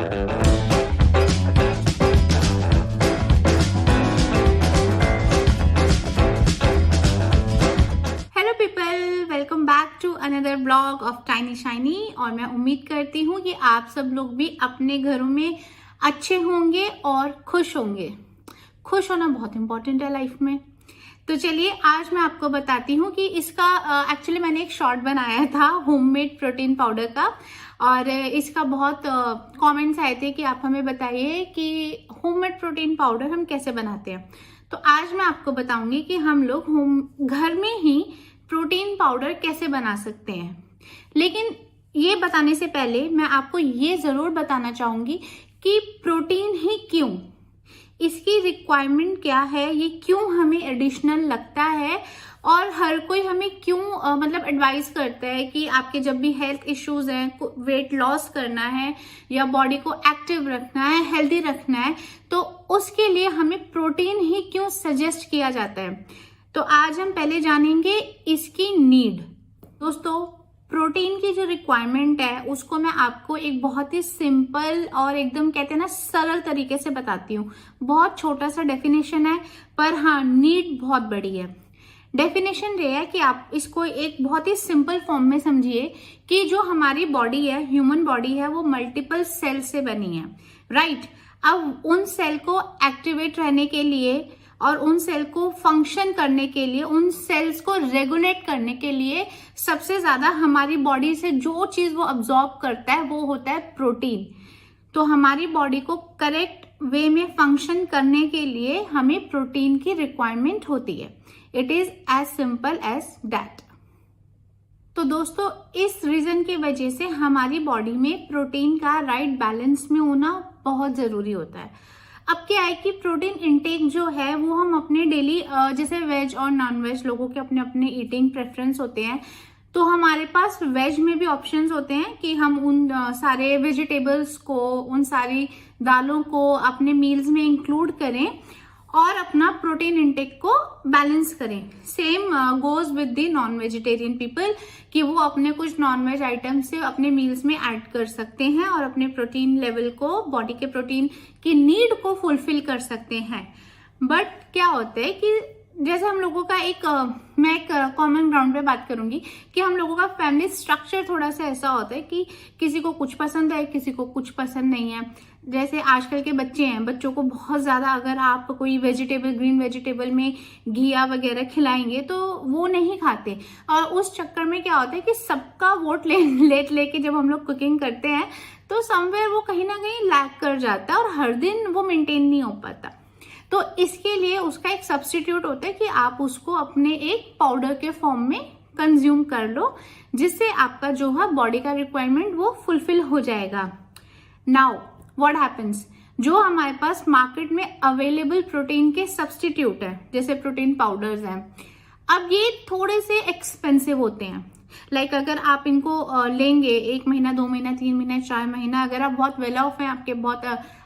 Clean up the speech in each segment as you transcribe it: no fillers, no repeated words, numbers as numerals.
Hello people, welcome back to another blog of Tiny Shiny. और मैं उम्मीद करती हूँ कि आप सब लोग भी अपने घरों में अच्छे होंगे और खुश होंगे। खुश होना बहुत इंपॉर्टेंट है लाइफ में। तो चलिए आज मैं आपको बताती हूँ कि इसका एक्चुअली मैंने एक शॉर्ट बनाया था होममेड प्रोटीन पाउडर का, और इसका बहुत कमेंट्स आए थे कि आप हमें बताइए कि होममेड प्रोटीन पाउडर हम कैसे बनाते हैं। तो आज मैं आपको बताऊंगी कि हम लोग घर में ही प्रोटीन पाउडर कैसे बना सकते हैं। लेकिन ये बताने से पहले मैं आपको ये जरूर बताना चाहूंगी कि प्रोटीन ही क्यों, इसकी रिक्वायरमेंट क्या है, ये क्यों हमें एडिशनल लगता है, और हर कोई हमें क्यों मतलब एडवाइस करता है कि आपके जब भी हेल्थ इश्यूज हैं, वेट लॉस करना है या बॉडी को एक्टिव रखना है, हेल्दी रखना है, तो उसके लिए हमें प्रोटीन ही क्यों सजेस्ट किया जाता है। तो आज हम पहले जानेंगे इसकी नीड। दोस्तों, प्रोटीन की जो रिक्वायरमेंट है उसको मैं आपको एक बहुत ही सिंपल और एकदम कहते हैं ना सरल तरीके से बताती हूँ। बहुत छोटा सा डेफिनेशन है, पर हाँ नीड बहुत बड़ी है। डेफिनेशन ये है कि आप इसको एक बहुत ही सिंपल फॉर्म में समझिए कि जो हमारी बॉडी है, ह्यूमन बॉडी है, वो मल्टीपल सेल से बनी है, राइट। अब उन सेल को एक्टिवेट रहने के लिए और उन सेल को फंक्शन करने के लिए, उन सेल्स को रेगुलेट करने के लिए सबसे ज्यादा हमारी बॉडी से जो चीज वो अब्सॉर्ब करता है वो होता है प्रोटीन। तो हमारी बॉडी को करेक्ट वे में फंक्शन करने के लिए हमें प्रोटीन की रिक्वायरमेंट होती है। It is as simple as that. तो दोस्तों, इस रीजन की वजह से हमारी बॉडी में प्रोटीन का राइट बैलेंस में होना बहुत जरूरी होता है। अब क्या है कि प्रोटीन इंटेक जो है वो हम अपने डेली, जैसे वेज और नॉन वेज लोगों के अपने अपने ईटिंग प्रेफरेंस होते हैं, तो हमारे पास वेज में भी ऑप्शंस होते हैं कि हम उन सारे वेजिटेबल्स को, उन सारी दालों को अपने मील्स में इंक्लूड करें और अपना प्रोटीन इंटेक को बैलेंस करें। Same goes with the non vegetarian people कि वो अपने कुछ नॉन वेज आइटम से अपने मील्स में ऐड कर सकते हैं और अपने प्रोटीन लेवल को, बॉडी के प्रोटीन की नीड को फुलफिल कर सकते हैं। बट क्या होता है कि जैसे हम लोगों का मैं एक कॉमन ग्राउंड पे बात करूंगी कि हम लोगों का फैमिली स्ट्रक्चर थोड़ा सा ऐसा होता है कि किसी को कुछ पसंद है, किसी को कुछ पसंद नहीं है। जैसे आजकल के बच्चे हैं, बच्चों को बहुत ज्यादा अगर आप कोई वेजिटेबल, ग्रीन वेजिटेबल में घिया वगैरह खिलाएंगे तो वो नहीं खाते, और उस चक्कर में क्या होता है कि सबका वोट लेके जब हम लोग कुकिंग करते हैं तो समवेयर वो कहीं ना कहीं लैक कर जाता है और हर दिन वो मेंटेन नहीं हो पाता। तो इसके लिए उसका एक सब्स्टिट्यूट होता है कि आप उसको अपने एक पाउडर के फॉर्म में कंज्यूम कर लो, जिससे आपका जो है बॉडी का रिक्वायरमेंट वो फुलफिल हो जाएगा। नाउ व्हाट हैपेंस, जो हमारे पास मार्केट में अवेलेबल प्रोटीन के सब्स्टिट्यूट है, जैसे प्रोटीन पाउडर्स हैं, अब ये थोड़े से एक्सपेंसिव होते हैं। लाइक अगर आप इनको लेंगे 1 महीना, 2 महीना, 3 महीना, 4 महीना, अगर आप बहुत वेल ऑफ हैं, आपके बहुत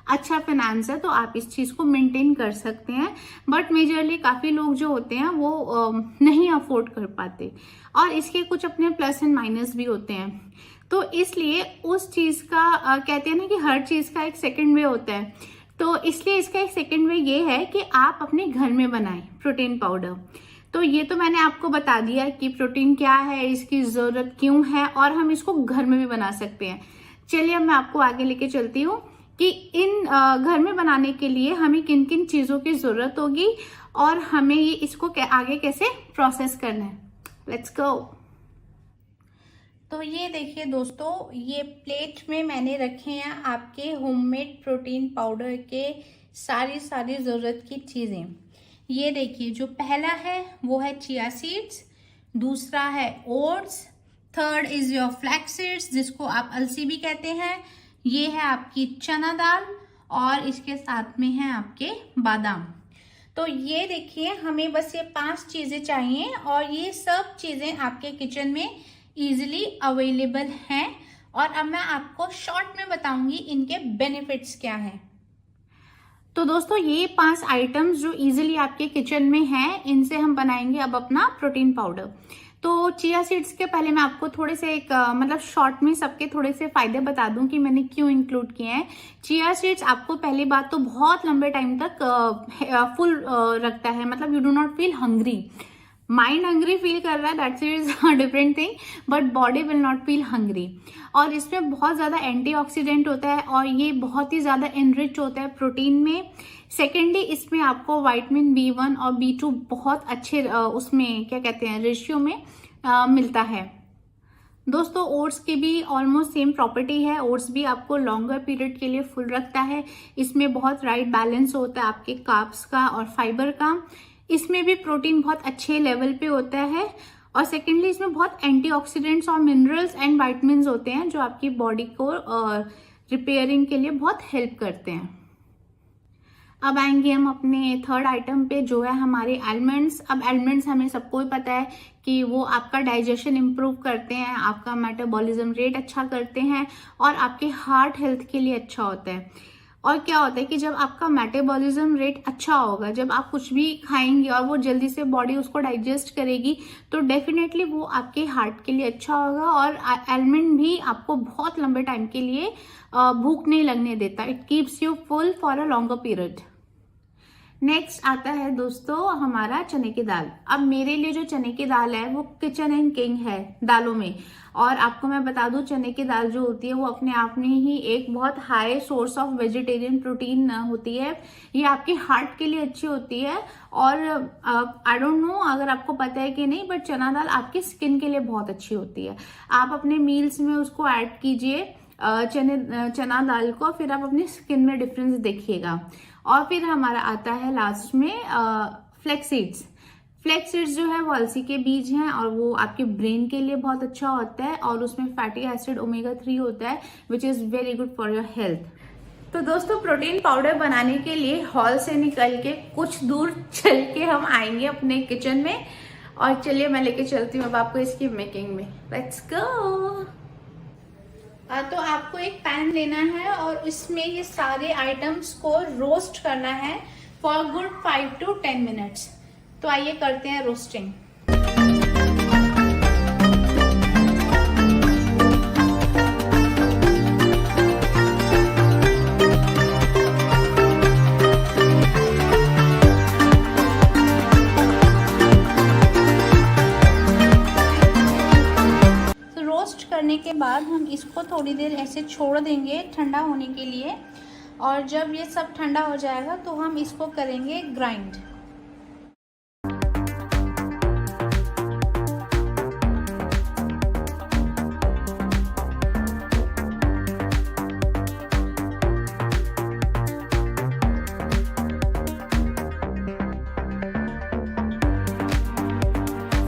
अच्छा फाइनेंस है, तो आप इस चीज को मेंटेन कर सकते हैं। बट मेजरली काफी लोग जो होते हैं वो नहीं अफोर्ड कर पाते, और इसके कुछ अपने प्लस एंड माइनस भी होते हैं। तो इसलिए उस चीज का कहते हैं ना कि हर चीज का एक सेकंड वे होता है, तो इसलिए इसका एक सेकंड वे ये है कि आप अपने घर में बनाएं प्रोटीन पाउडर। तो ये तो मैंने आपको बता दिया कि प्रोटीन क्या है, इसकी जरूरत क्यों है, और हम इसको घर में भी बना सकते हैं। चलिए अब मैं आपको आगे लेके चलती हूँ कि इन घर में बनाने के लिए हमें किन किन चीजों की जरूरत होगी और हमें ये इसको आगे कैसे प्रोसेस करना है। Let's go. तो ये देखिए दोस्तों, ये प्लेट में मैंने रखे हैं आपके होममेड प्रोटीन पाउडर के सारी जरूरत की चीजें। ये देखिए, जो पहला है वो है चिया सीड्स, दूसरा है oats, third is your flax seeds जिसको आप अलसी भी कहते हैं, ये है आपकी चना दाल, और इसके साथ में है आपके बादाम। तो ये देखिए, हमें बस ये 5 चीजें चाहिए और ये सब चीजें आपके किचन में इजीली अवेलेबल हैं। और अब मैं आपको शॉर्ट में बताऊंगी इनके बेनिफिट्स क्या हैं। तो दोस्तों, ये 5 आइटम्स जो इजीली आपके किचन में हैं, इनसे हम बनाएंगे अब अपना प्रोटीन पाउडर। तो चिया सीड्स के पहले मैं आपको थोड़े से एक मतलब शॉर्ट में सबके थोड़े से फायदे बता दूं कि मैंने क्यों इंक्लूड किए हैं। चिया सीड्स आपको पहली बात तो बहुत लंबे टाइम तक फुल रखता है, मतलब you do not feel hungry. Mind hungry feel कर रहा है, that's is different thing, but body will not feel hungry. और इसमें बहुत ज़्यादा एंटीऑक्सीडेंट होता है और ये बहुत ही ज़्यादा एनरिच होता है प्रोटीन में। सेकेंडली इसमें आपको विटामिन B1 और B2 बहुत अच्छे उसमें क्या कहते हैं रेशियो में मिलता है। दोस्तों ओट्स की भी ऑलमोस्ट सेम प्रॉपर्टी है। ओट्स भी आपको लॉन्गर पीरियड के लिए फुल रखता है। इसमें बहुत राइट बैलेंस होता है आपके कार्ब्स का और फाइबर का। इसमें भी प्रोटीन बहुत अच्छे लेवल पे होता है। और सेकेंडली इसमें बहुत एंटीऑक्सीडेंट्स और मिनरल्स एंड विटामिन्स होते हैं जो आपकी बॉडी को रिपेयरिंग के लिए बहुत हेल्प करते हैं। अब आएंगे हम अपने थर्ड आइटम पे जो है हमारे आलमंड्स। अब आलमंड्स हमें सबको ही पता है कि वो आपका डाइजेशन इम्प्रूव करते हैं, आपका मेटाबॉलिज्म रेट अच्छा करते हैं और आपके हार्ट हेल्थ के लिए अच्छा होता है। और क्या होता है कि जब आपका मेटाबॉलिज्म रेट अच्छा होगा, जब आप कुछ भी खाएंगे और वो जल्दी से बॉडी उसको डाइजेस्ट करेगी, तो डेफिनेटली वो आपके हार्ट के लिए अच्छा होगा। और आलमंड भी आपको बहुत लंबे टाइम के लिए भूख नहीं लगने देता। It keeps you full for a longer period. Next आता है दोस्तों हमारा चने की दाल। अब मेरे लिए जो चने की दाल है वो किचन एंड किंग है दालों में। और आपको मैं बता दूं चने की दाल जो होती है वो अपने आप में ही एक बहुत high source of vegetarian protein होती है। ये आपके हार्ट के लिए अच्छी होती है। और आई डोंट नो अगर आपको पता है कि नहीं, बट चना दाल आपकी स्किन के लिए बहुत अच्छी होती है। आप अपने मील्स में उसको ऐड कीजिए चना दाल को, फिर आप अपनी स्किन में डिफरेंस देखिएगा। और फिर हमारा आता है लास्ट में फ्लैक्स सीड्स। फ्लैक्स सीड्स जो है वो अलसी के बीज हैं और वो आपके ब्रेन के लिए बहुत अच्छा होता है और उसमें फैटी एसिड ओमेगा 3 होता है which is very good for your health. तो दोस्तों प्रोटीन पाउडर बनाने के लिए हॉल से निकल के कुछ दूर चल के हम आएंगे अपने किचन में। और चलिए मैं लेके चलती हूँ अब आपको इसकी मेकिंग में। Let's go. तो आपको एक पैन लेना है और इसमें ये सारे आइटम्स को रोस्ट करना है फॉर गुड 5 to 10 मिनट्स। तो आइए करते हैं रोस्टिंग। करने के बाद हम इसको थोड़ी देर ऐसे छोड़ देंगे ठंडा होने के लिए। और जब ये सब ठंडा हो जाएगा तो हम इसको करेंगे ग्राइंड।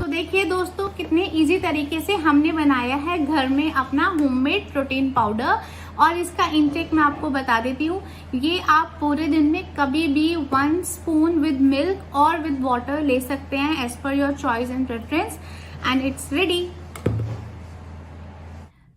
देखिए दोस्तों कितने इजी तरीके से हमने बनाया है घर में अपना होममेड प्रोटीन पाउडर। और इसका इंटेक मैं आपको बता देती हूँ। ये आप पूरे दिन में कभी भी 1 स्पून विद मिल्क और विद वाटर ले सकते हैं as per your choice and preference and it's ready.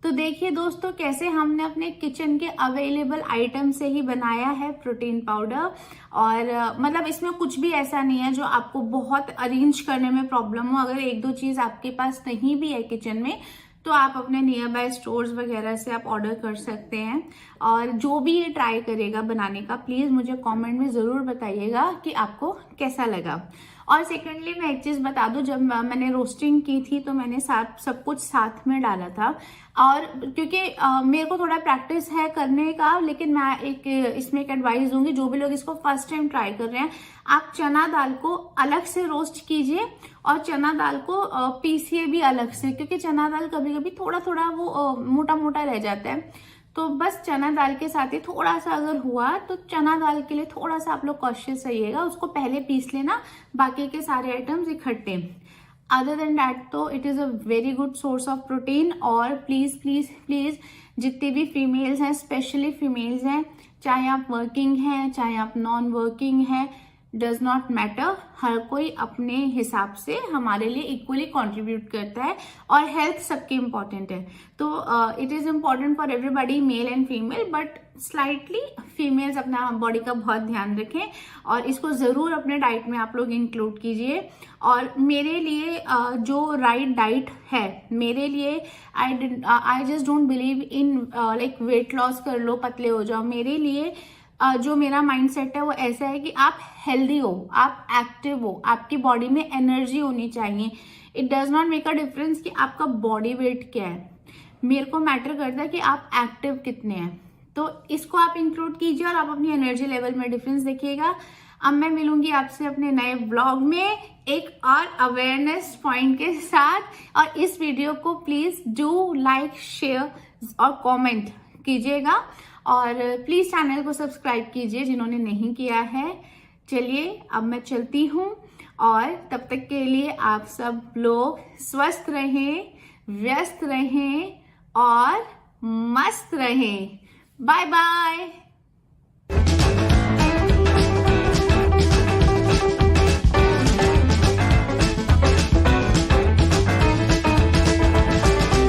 तो देखिए दोस्तों कैसे हमने अपने किचन के अवेलेबल आइटम से ही बनाया है प्रोटीन पाउडर। और मतलब इसमें कुछ भी ऐसा नहीं है जो आपको बहुत अरेंज करने में प्रॉब्लम हो। अगर एक दो चीज आपके पास नहीं भी है किचन में तो आप अपने नियर बाय स्टोर्स वगैरह से आप ऑर्डर कर सकते हैं। और जो भी ये ट्राई करेगा बनाने का प्लीज मुझे कमेंट में जरूर बताइएगा कि आपको कैसा लगा। और सेकेंडली मैं एक चीज बता दूं, जब मैंने रोस्टिंग की थी तो मैंने सब कुछ साथ में डाला था। और क्योंकि मेरे को थोड़ा प्रैक्टिस है करने का, लेकिन मैं इसमें एक एडवाइस दूंगी जो भी लोग इसको फर्स्ट टाइम ट्राई कर रहे हैं, आप चना दाल को अलग से रोस्ट कीजिए और चना दाल को पीसिए भी अलग से, क्योंकि चना दाल कभी कभी थोड़ा थोड़ा वो मोटा मोटा रह जाता है। तो बस चना दाल के साथ ही थोड़ा सा अगर हुआ तो चना दाल के लिए थोड़ा सा आप लोग कॉशियस रहिएगा, उसको पहले पीस लेना, बाकी के सारे आइटम्स इकट्ठे। अदर देन दैट तो it is a very good source of protein. और प्लीज प्लीज प्लीज जितने भी फीमेल्स हैं, स्पेशली फीमेल्स हैं, चाहे आप वर्किंग हैं चाहे आप नॉन वर्किंग हैं, डज नॉट मैटर, हर कोई अपने हिसाब से हमारे लिए इक्वली कंट्रीब्यूट करता है और हेल्थ सबके इम्पॉर्टेंट है। तो it is important for everybody, male and female, but slightly females अपना बॉडी का बहुत ध्यान रखें और इसको जरूर अपने डाइट में आप लोग इंक्लूड कीजिए। और मेरे लिए जो राइट डाइट है, मेरे लिए I just don't believe in like weight loss कर लो, पतले हो जाओ। मेरे लिए जो मेरा माइंडसेट है वो ऐसा है कि आप हेल्दी हो, आप एक्टिव हो, आपकी बॉडी में एनर्जी होनी चाहिए। It does not make a difference कि आपका बॉडी वेट क्या है, मेरे को मैटर करता है कि आप एक्टिव कितने हैं। तो इसको आप इंक्लूड कीजिए और आप अपनी एनर्जी लेवल में डिफरेंस देखिएगा। अब मैं मिलूंगी आपसे अपने नए ब्लॉग में एक और अवेयरनेस पॉइंट के साथ, और इस वीडियो को प्लीज डू लाइक, शेयर और कमेंट कीजिएगा और प्लीज चैनल को सब्सक्राइब कीजिए जिन्होंने नहीं किया है। चलिए अब मैं चलती हूँ और तब तक के लिए आप सब लोग स्वस्थ रहें, व्यस्त रहें और मस्त रहें। Bye bye.